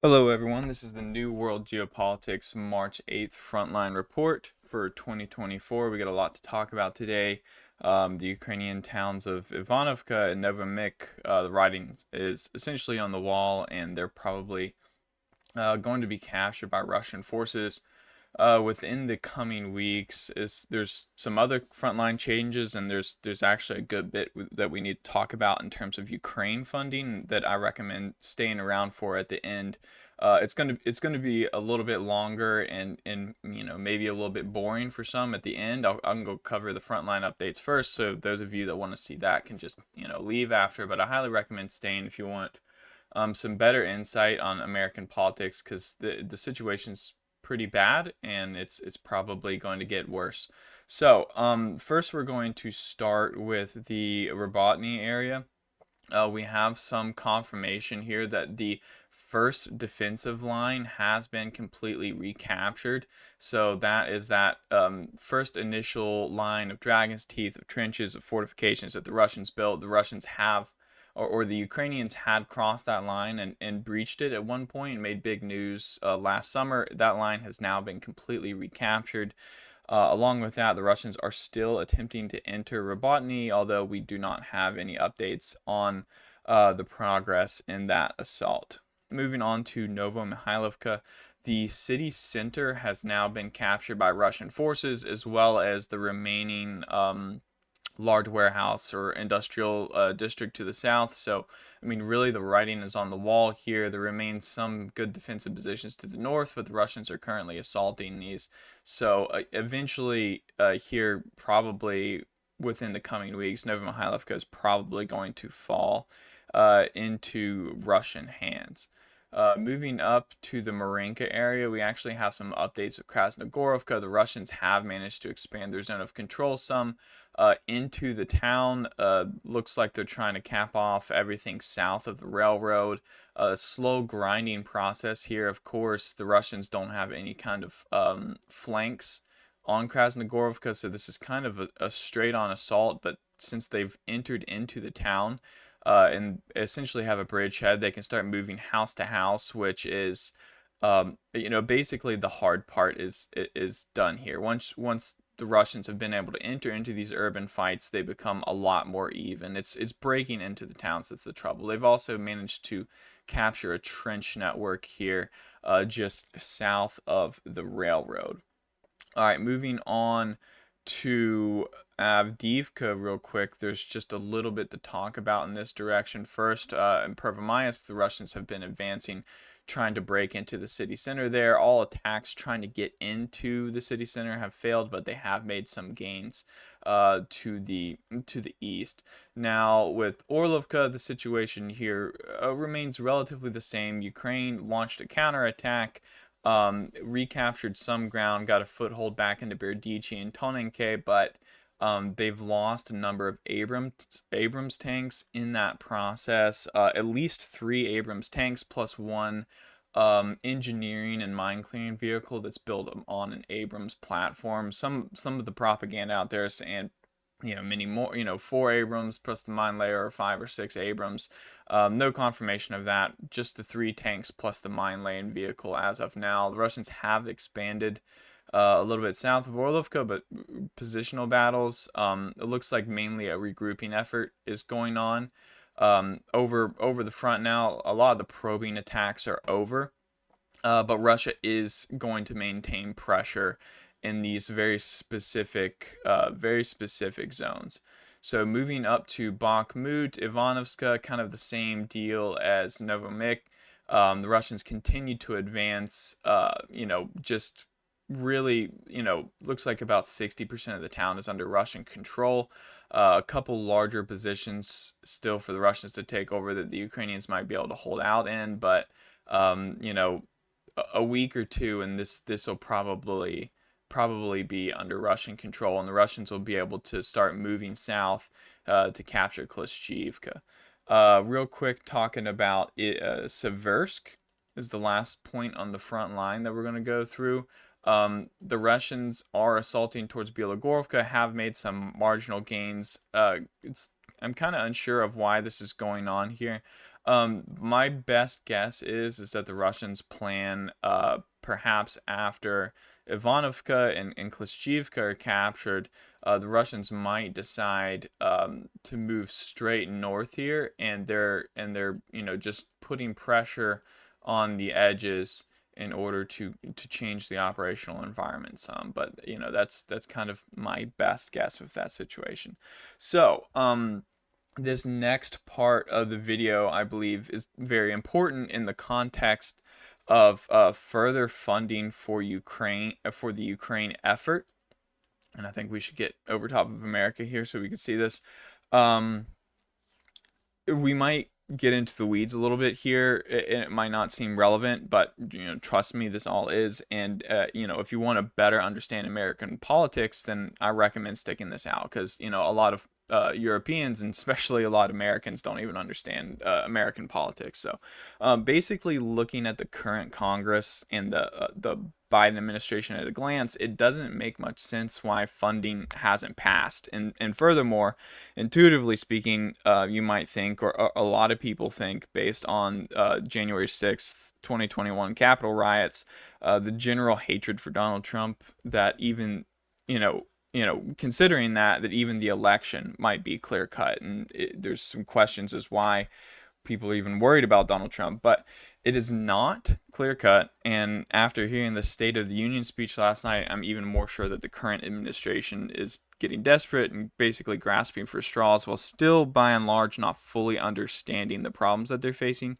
Hello, everyone. This is the New World Geopolitics March 8th Frontline Report for 2024. We got a lot to talk about today. The Ukrainian towns of Ivanovka and Novomik, the writing is essentially on the wall, and they're probably going to be captured by Russian forces within the coming weeks. There's some other frontline changes, and there's actually a good bit that we need to talk about in terms of Ukraine funding that I recommend staying around for at the end. It's gonna be a little bit longer and maybe a little bit boring for some at the end. I'll go cover the frontline updates first, so those of you that want to see that can just leave after. But I highly recommend staying if you want some better insight on American politics, because the situation's pretty bad and it's probably going to get worse. So first we're going to start with the Robotny area. We have some confirmation here that the first defensive line has been completely recaptured. So that is that first initial line of Dragon's Teeth, of trenches, of fortifications that the Russians built. The Russians have, or the Ukrainians had crossed that line and breached it at one point and made big news last summer. That line has now been completely recaptured. Along with that, the Russians are still attempting to enter Robotny, although we do not have any updates on the progress in that assault. Moving on to Novomihailovka, the city center has now been captured by Russian forces, as well as the remaining large warehouse or industrial district to the south. So, I mean, really the writing is on the wall here. There remains some good defensive positions to the north, but the Russians are currently assaulting these. So, eventually, here, probably within the coming weeks, Novomihailovka is probably going to fall into Russian hands. Moving up to the Marinka area, we actually have some updates with Krasnogorovka. The Russians have managed to expand their zone of control some into the town. Looks like they're trying to cap off everything south of the railroad. A slow grinding process here. Of course, the Russians don't have any kind of flanks on Krasnogorovka, so this is kind of a straight-on assault, but since they've entered into the town, and essentially have a bridgehead, they can start moving house to house, which is, basically the hard part is done here. Once the Russians have been able to enter into these urban fights, they become a lot more even. It's breaking into the towns that's the trouble. They've also managed to capture a trench network here, just south of the railroad. All right, moving on to Avdiivka real quick. There's just a little bit to talk about in this direction. First, in Pervomaysk, the Russians have been advancing, trying to break into the city center there. All attacks trying to get into the city center have failed, but they have made some gains to the east. Now, with Orlovka, the situation here remains relatively the same. Ukraine launched a counterattack, recaptured some ground, got a foothold back into Berdichi and Tonenke, but they've lost a number of Abrams tanks in that process. At least 3 Abrams tanks plus one engineering and mine clearing vehicle that's built on an Abrams platform. Some of the propaganda out there is saying, many more, 4 Abrams plus the mine layer, or 5 or 6 Abrams. No confirmation of that. Just the 3 tanks plus the mine laying vehicle as of now. The Russians have expanded a little bit south of Orlovka, but positional battles. It looks like mainly a regrouping effort is going on over the front now. A lot of the probing attacks are over. But Russia is going to maintain pressure in these very specific zones. So moving up to Bakhmut, Ivanovska, kind of the same deal as Novomik. The Russians continue to advance. Just really, looks like about 60% of the town is under Russian control. A couple larger positions still for the Russians to take over that the Ukrainians might be able to hold out in, but a week or two, and this will probably be under Russian control, and the Russians will be able to start moving south to capture Klishchiivka. Real quick, talking about Seversk is the last point on the front line that we're going to go through. The Russians are assaulting towards Bielogorivka, have made some marginal gains. I'm kind of unsure of why this is going on here. My best guess is that the Russians plan, perhaps after Ivanovka and Klishchivka are captured, the Russians might decide to move straight north here, and they're just putting pressure on the edges in order to change the operational environment some. But that's kind of my best guess with that situation. So, this next part of the video, I believe, is very important in the context of further funding for Ukraine, for the Ukraine effort. And I think we should get over top of America here so we can see this. Um, we might get into the weeds a little bit here, and it might not seem relevant, but trust me, this all is. And if you want to better understand American politics, then I recommend sticking this out, because a lot of Europeans, and especially a lot of Americans, don't even understand American politics. So basically, looking at the current Congress and the Biden administration at a glance, it doesn't make much sense why funding hasn't passed. And furthermore, intuitively speaking, you might think, or a lot of people think, based on January 6th, 2021 Capitol riots, the general hatred for Donald Trump, that even, considering that even the election might be clear cut. And there's some questions as why people are even worried about Donald Trump, but it is not clear cut. And after hearing the State of the Union speech last night, I'm even more sure that the current administration is getting desperate and basically grasping for straws, while still, by and large, not fully understanding the problems that they're facing.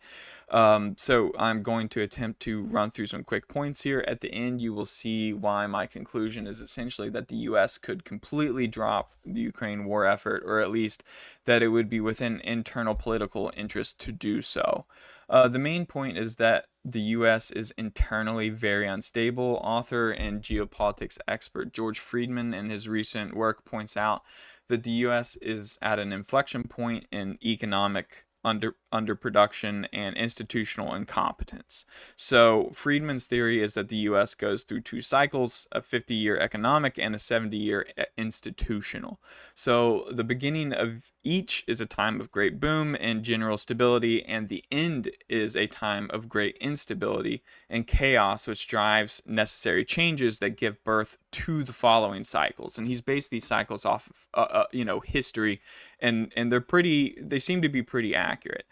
So I'm going to attempt to run through some quick points here. At the end, you will see why my conclusion is essentially that the U.S. could completely drop the Ukraine war effort, or at least that it would be within internal political interest to do so. The main point is that the U.S. is internally very unstable. Author and geopolitics expert George Friedman, in his recent work, points out that the U.S. is at an inflection point in economic underproduction and institutional incompetence. So Friedman's theory is that the U.S. goes through two cycles: a 50-year economic and a 70-year institutional. So the beginning of each is a time of great boom and general stability, and the end is a time of great instability and chaos, which drives necessary changes that give birth to the following cycles. And he's based these cycles off of history, and they seem to be pretty accurate.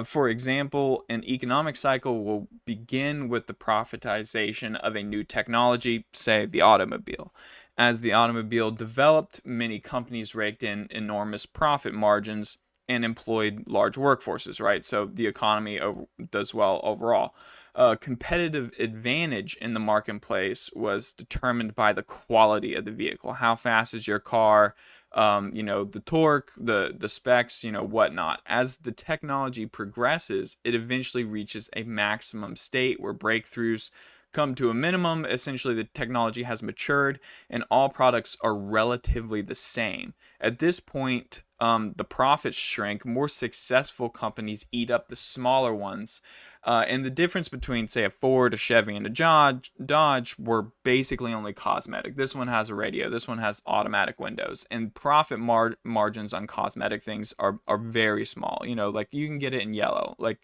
For example, an economic cycle will begin with the profitization of a new technology, say the automobile. As the automobile developed, many companies raked in enormous profit margins and employed large workforces, right? So the economy does well overall. Competitive advantage in the marketplace was determined by the quality of the vehicle. How fast is your car? The torque, the specs, whatnot. As the technology progresses, it eventually reaches a maximum state where breakthroughs come to a minimum. Essentially, the technology has matured and all products are relatively the same. At this point, the profits shrink. More successful companies eat up the smaller ones. And the difference between, say, a Ford, a Chevy, and a Dodge were basically only cosmetic. This one has a radio. This one has automatic windows. And profit margins on cosmetic things are very small. Like you can get it in yellow. Like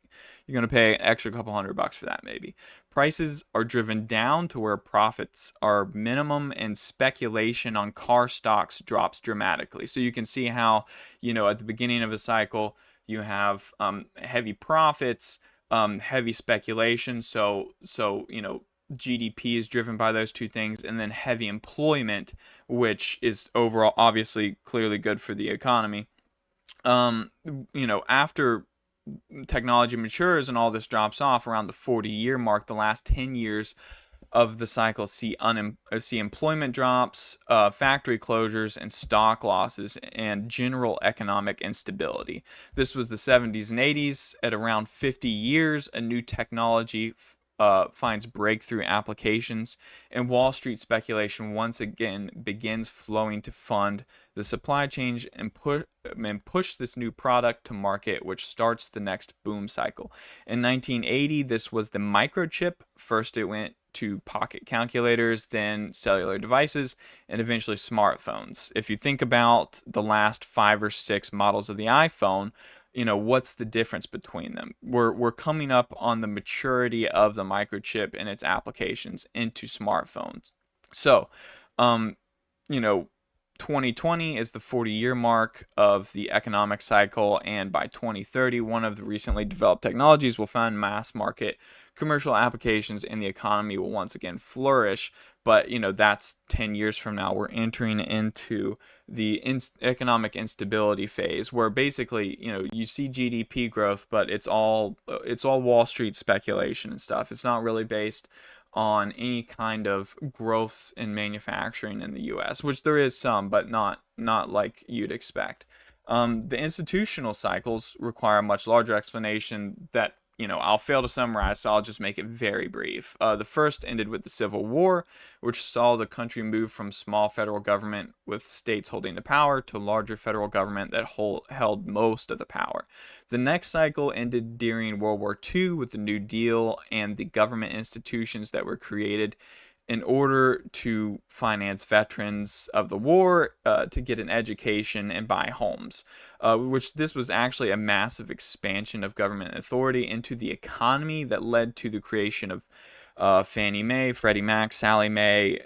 you're going to pay an extra couple $100 for that maybe. Prices are driven down to where profits are minimum, and speculation on car stocks drops dramatically. So you can see how, at the beginning of a cycle, you have heavy profits, heavy speculation. So GDP is driven by those two things, and then heavy employment, which is overall obviously clearly good for the economy. After technology matures and all this drops off around the 40-year mark, the last 10 years of the cycle see employment drops, factory closures, and stock losses, and general economic instability. This was the 70s and 80s. At around 50 years, a new technology finds breakthrough applications, and Wall Street speculation once again begins flowing to fund the supply chain and push this new product to market, which starts the next boom cycle. In 1980, this was the microchip. First, it went to pocket calculators, then cellular devices, and eventually smartphones. If you think about the last 5 or 6 models of the iPhone, what's the difference between them? We're coming up on the maturity of the microchip and its applications into smartphones. So, um, you know, 2020 is the 40-year mark of the economic cycle, and by 2030, one of the recently developed technologies will find mass market commercial applications, and the economy will once again flourish. But that's 10 years from now. We're entering into the economic instability phase, where basically you see GDP growth, but it's all Wall Street speculation and stuff. It's not really based on any kind of growth in manufacturing in the US, which there is some, but not like you'd expect. The institutional cycles require a much larger explanation that I'll fail to summarize, so I'll just make it very brief. The first ended with the Civil War, which saw the country move from small federal government with states holding the power to larger federal government that held most of the power. The next cycle ended during World War II with the New Deal and the government institutions that were created in order to finance veterans of the war, to get an education and buy homes, which this was actually a massive expansion of government authority into the economy that led to the creation of Fannie Mae, Freddie Mac, Sally Mae,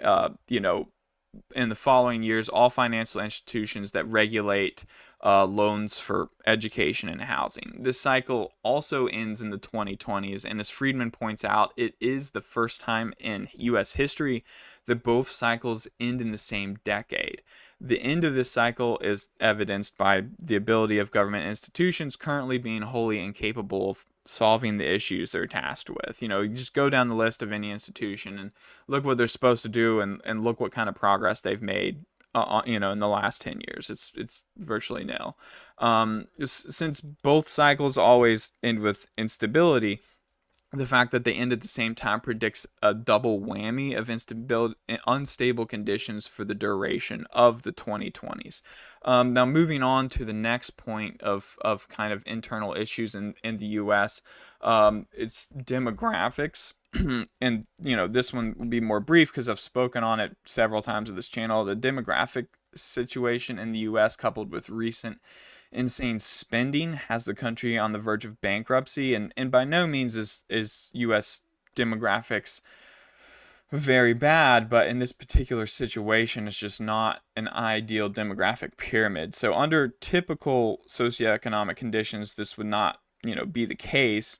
in the following years, all financial institutions that regulate loans for education and housing. This cycle also ends in the 2020s, and as Friedman points out, it is the first time in U.S. history that both cycles end in the same decade. The end of this cycle is evidenced by the ability of government institutions currently being wholly incapable of solving the issues they're tasked with. You just go down the list of any institution and look what they're supposed to do, and look what kind of progress they've made in the last 10 years. It's virtually nil. Since both cycles always end with instability, the fact that they end at the same time predicts a double whammy of unstable conditions for the duration of the 2020s. Now, moving on to the next point of kind of internal issues in the U.S., it's demographics. And, this one will be more brief because I've spoken on it several times on this channel. The demographic situation in the U.S., coupled with recent insane spending, has the country on the verge of bankruptcy, and by no means is U.S. demographics very bad, but in this particular situation, it's just not an ideal demographic pyramid. So under typical socioeconomic conditions, this would not be the case,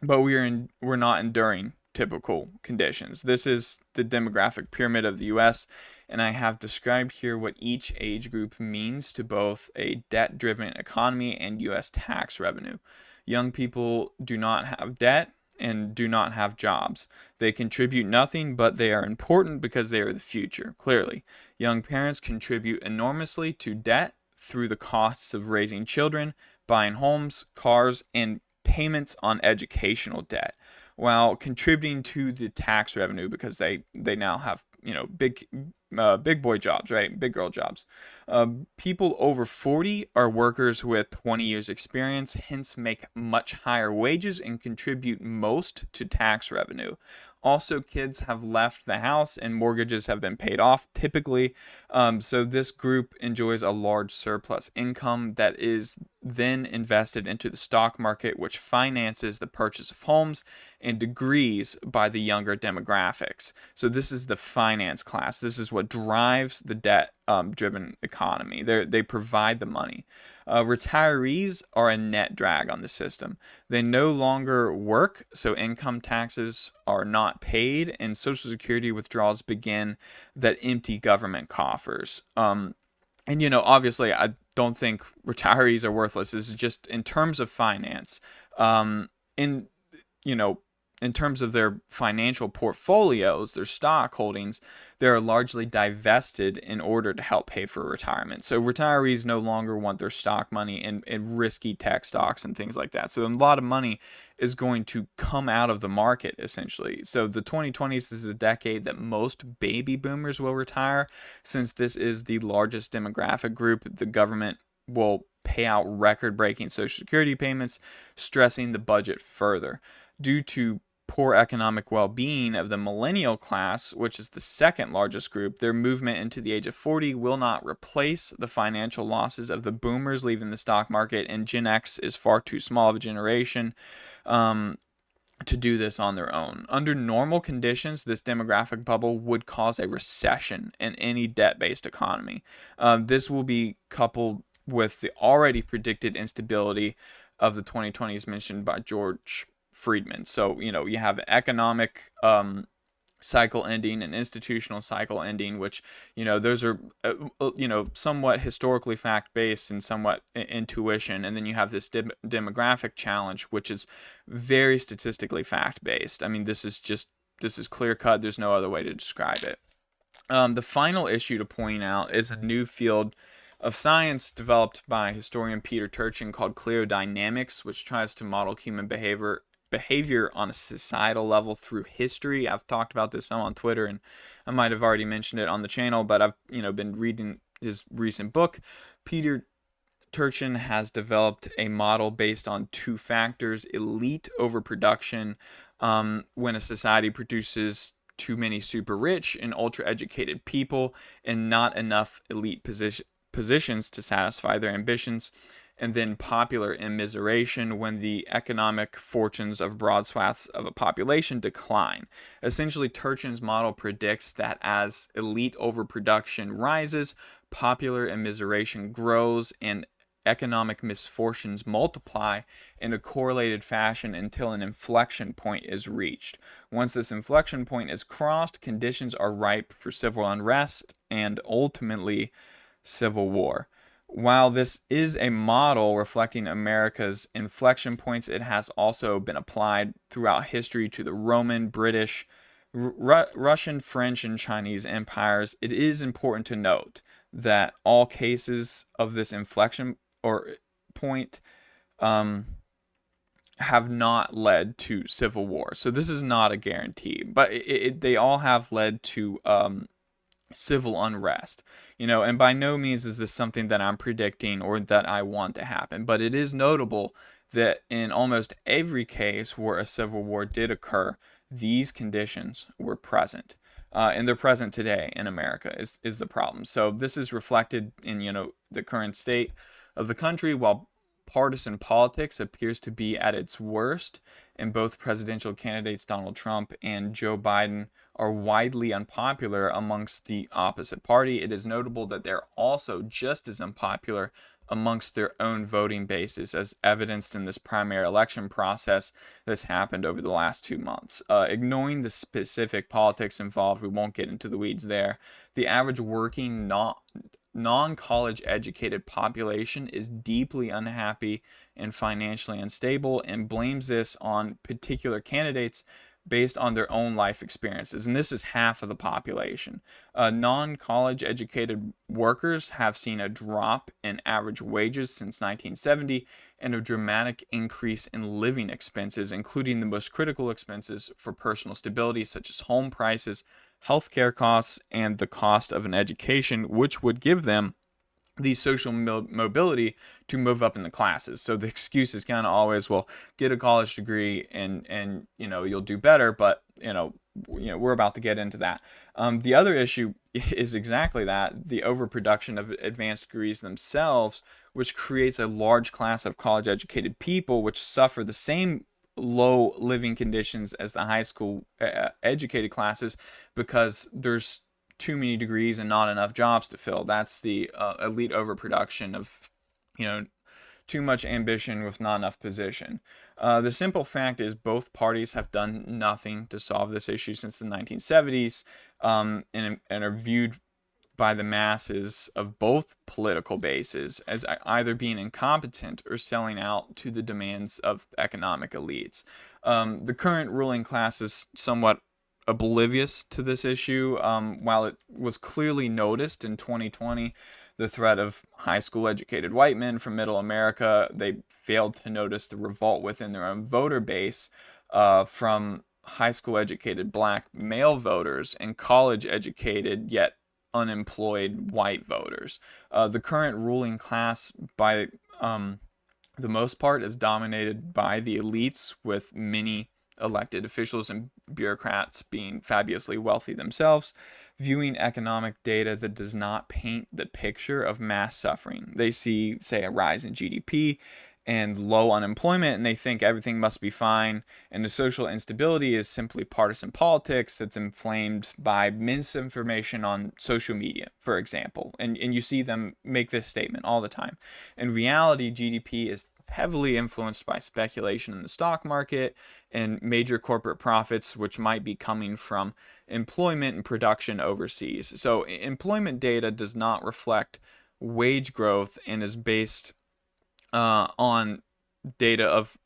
but we're not enduring typical conditions. This is the demographic pyramid of the U.S., and I have described here what each age group means to both a debt-driven economy and U.S. tax revenue. Young people do not have debt and do not have jobs. They contribute nothing, but they are important because they are the future, clearly. Young parents contribute enormously to debt through the costs of raising children, buying homes, cars, and payments on educational debt, while contributing to the tax revenue because they now have big boy jobs, right? Big girl jobs. People over 40 are workers with 20 years experience, hence make much higher wages and contribute most to tax revenue. Also, kids have left the house and mortgages have been paid off typically. So this group enjoys a large surplus income that is then invested into the stock market, which finances the purchase of homes and degrees by the younger demographics. So this is the finance class. This is what drives the debt-driven economy. They provide the money. Retirees are a net drag on the system. They no longer work, so income taxes are not paid, and Social Security withdrawals begin that empty government coffers. And obviously, I don't think retirees are worthless. This is just in terms of finance. In you know, in terms of their financial portfolios, their stock holdings, they're largely divested in order to help pay for retirement. So retirees no longer want their stock money in risky tech stocks and things like that. So a lot of money is going to come out of the market, essentially. So the 2020s is a decade that most baby boomers will retire. Since this is the largest demographic group, the government will pay out record-breaking Social Security payments, stressing the budget further. Due to poor economic well-being of the millennial class, which is the second largest group. Their movement into the age of 40 will not replace the financial losses of the boomers leaving the stock market, and Gen X is far too small of a generation to do this on their own. Under normal conditions, this demographic bubble would cause a recession in any debt-based economy. This will be coupled with the already predicted instability of the 2020s mentioned by George Friedman. So, you have economic cycle ending and institutional cycle ending, which, those are, somewhat historically fact-based and somewhat intuition. And then you have this demographic challenge, which is very statistically fact-based. I mean, this is clear-cut. There's no other way to describe it. The final issue to point out is a new field of science developed by historian Peter Turchin called cliodynamics, which tries to model human behavior on a societal level through history. I've talked about this some on Twitter, and I might have already mentioned it on the channel, but I've been reading his recent book. Peter Turchin has developed a model based on two factors: elite overproduction, when a society produces too many super rich and ultra educated people and not enough elite positions to satisfy their ambitions, and then popular immiseration, when the economic fortunes of broad swaths of a population decline. Essentially, Turchin's model predicts that as elite overproduction rises, popular immiseration grows, and economic misfortunes multiply in a correlated fashion until an inflection point is reached. Once this inflection point is crossed, conditions are ripe for civil unrest and ultimately civil war. While this is a model reflecting America's inflection points, it has also been applied throughout history to the Roman, British, Russian, French, and Chinese empires. It is important to note that all cases of this inflection or point have not led to civil war. So this is not a guarantee, but they all have led to civil unrest, and by no means is this something that I'm predicting or that I want to happen, but it is notable that in almost every case where a civil war did occur, these conditions were present, and they're present today in America is the problem. So this is reflected in the current state of the country. While partisan politics appears to be at its worst, and both presidential candidates Donald Trump and Joe Biden are widely unpopular amongst the opposite party, it is notable that they're also just as unpopular amongst their own voting bases, as evidenced in this primary election process that's happened over the last 2 months. Ignoring the specific politics involved, we won't get into the weeds there. The average working non-college educated population is deeply unhappy and financially unstable, and blames this on particular candidates based on their own life experiences. And this is half of the population. Non-college educated workers have seen a drop in average wages since 1970 and a dramatic increase in living expenses, including the most critical expenses for personal stability, such as home prices, healthcare costs, and the cost of an education, which would give them the social mobility to move up in the classes. So the excuse is kind of always, well, get a college degree and you'll do better, but we're about to get into that. The other issue is exactly that: the overproduction of advanced degrees themselves, which creates a large class of college educated people which suffer the same low living conditions as the high school educated classes, because there's too many degrees and not enough jobs to fill. That's the elite overproduction of, too much ambition with not enough position. The simple fact is both parties have done nothing to solve this issue since the 1970s, and are viewed by the masses of both political bases as either being incompetent or selling out to the demands of economic elites. The current ruling class is somewhat oblivious to this issue. While it was clearly noticed in 2020, the threat of high school educated white men from middle America, they failed to notice the revolt within their own voter base from high school educated black male voters and college educated yet unemployed white voters. The current ruling class, by the most part, is dominated by the elites, with many elected officials and bureaucrats being fabulously wealthy themselves, viewing economic data that does not paint the picture of mass suffering. They see, say, a rise in GDP and low unemployment, and they think everything must be fine. And the social instability is simply partisan politics that's inflamed by misinformation on social media, for example. And you see them make this statement all the time. In reality, GDP is heavily influenced by speculation in the stock market and major corporate profits, which might be coming from employment and production overseas. So employment data does not reflect wage growth and is based on data of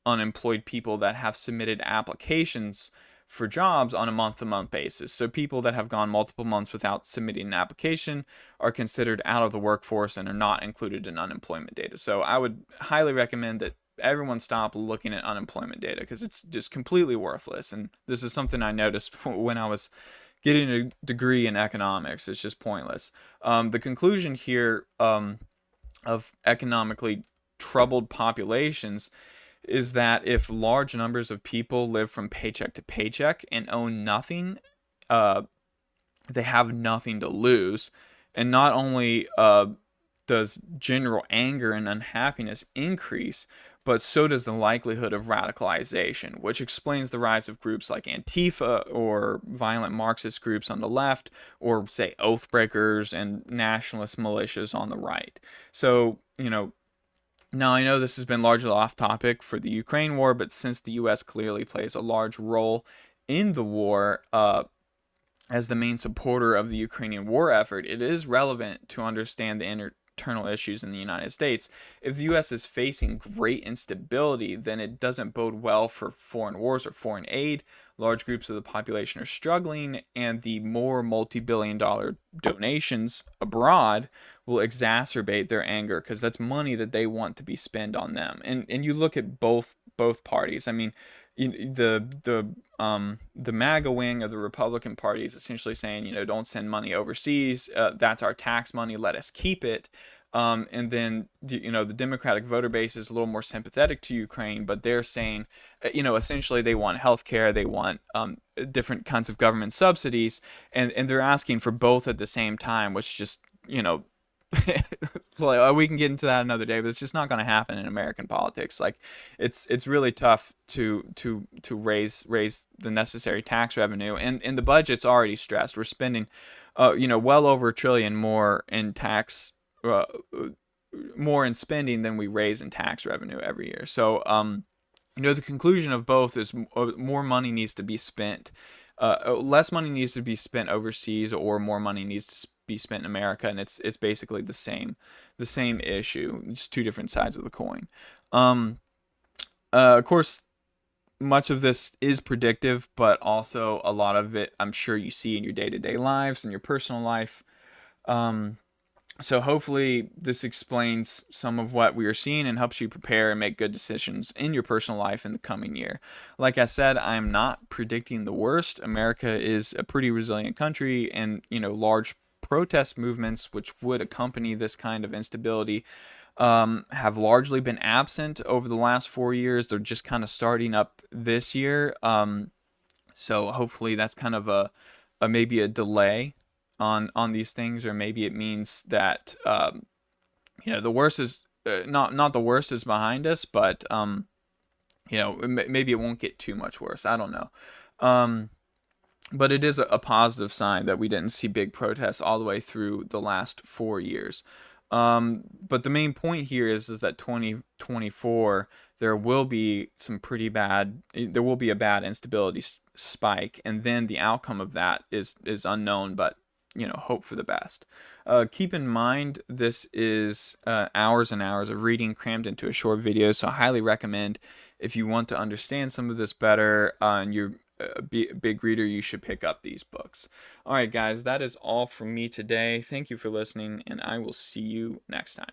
unemployed people that have submitted applications for jobs on a month-to-month basis. So people that have gone multiple months without submitting an application are considered out of the workforce and are not included in unemployment data. So I would highly recommend that everyone stop looking at unemployment data because it's just completely worthless. And this is something I noticed when I was getting a degree in economics. It's just pointless. The conclusion here of economically troubled populations is that if large numbers of people live from paycheck to paycheck and own nothing, they have nothing to lose. And not only does general anger and unhappiness increase, but so does the likelihood of radicalization, which explains the rise of groups like Antifa or violent Marxist groups on the left, or say oath breakers and nationalist militias on the right. So, now, I know this has been largely off topic for the Ukraine war, but since the U.S. clearly plays a large role in the war as the main supporter of the Ukrainian war effort, it is relevant to understand the internal issues in the United States. If the U.S. is facing great instability, then it doesn't bode well for foreign wars or foreign aid. Large groups of the population are struggling, and the more multi-billion-dollar donations abroad will exacerbate their anger because that's money that they want to be spent on them. And you look at both parties. I mean, the MAGA wing of the Republican Party is essentially saying, don't send money overseas. That's our tax money. Let us keep it. And then, the Democratic voter base is a little more sympathetic to Ukraine, but they're saying, essentially they want healthcare, they want different kinds of government subsidies, and they're asking for both at the same time, which just, well, we can get into that another day, but it's just not going to happen in American politics. Like, it's really tough to raise the necessary tax revenue, and the budget's already stressed. We're spending, well over $1 trillion more in tax. More in spending than we raise in tax revenue every year. So, the conclusion of both is more money needs to be spent. Less money needs to be spent overseas, or more money needs to be spent in America, and it's basically the same issue, just two different sides of the coin. Of course, much of this is predictive, but also a lot of it I'm sure you see in your day-to-day lives and your personal life. So hopefully this explains some of what we are seeing and helps you prepare and make good decisions in your personal life in the coming year. Like I said, I'm not predicting the worst. America is a pretty resilient country, and large protest movements which would accompany this kind of instability have largely been absent over the last 4 years. They're just kind of starting up this year. So hopefully that's kind of a maybe a delay on these things, or maybe it means that the worst is not the worst is behind us, but maybe it won't get too much worse. I don't know. But it is a positive sign that we didn't see big protests all the way through the last 4 years. But the main point here is that 2024 there will be a bad instability spike, and then the outcome of that is unknown, but hope for the best. Keep in mind, this is hours and hours of reading crammed into a short video, so I highly recommend, if you want to understand some of this better and you're a big reader, you should pick up these books. All right, guys, that is all from me today. Thank you for listening, and I will see you next time.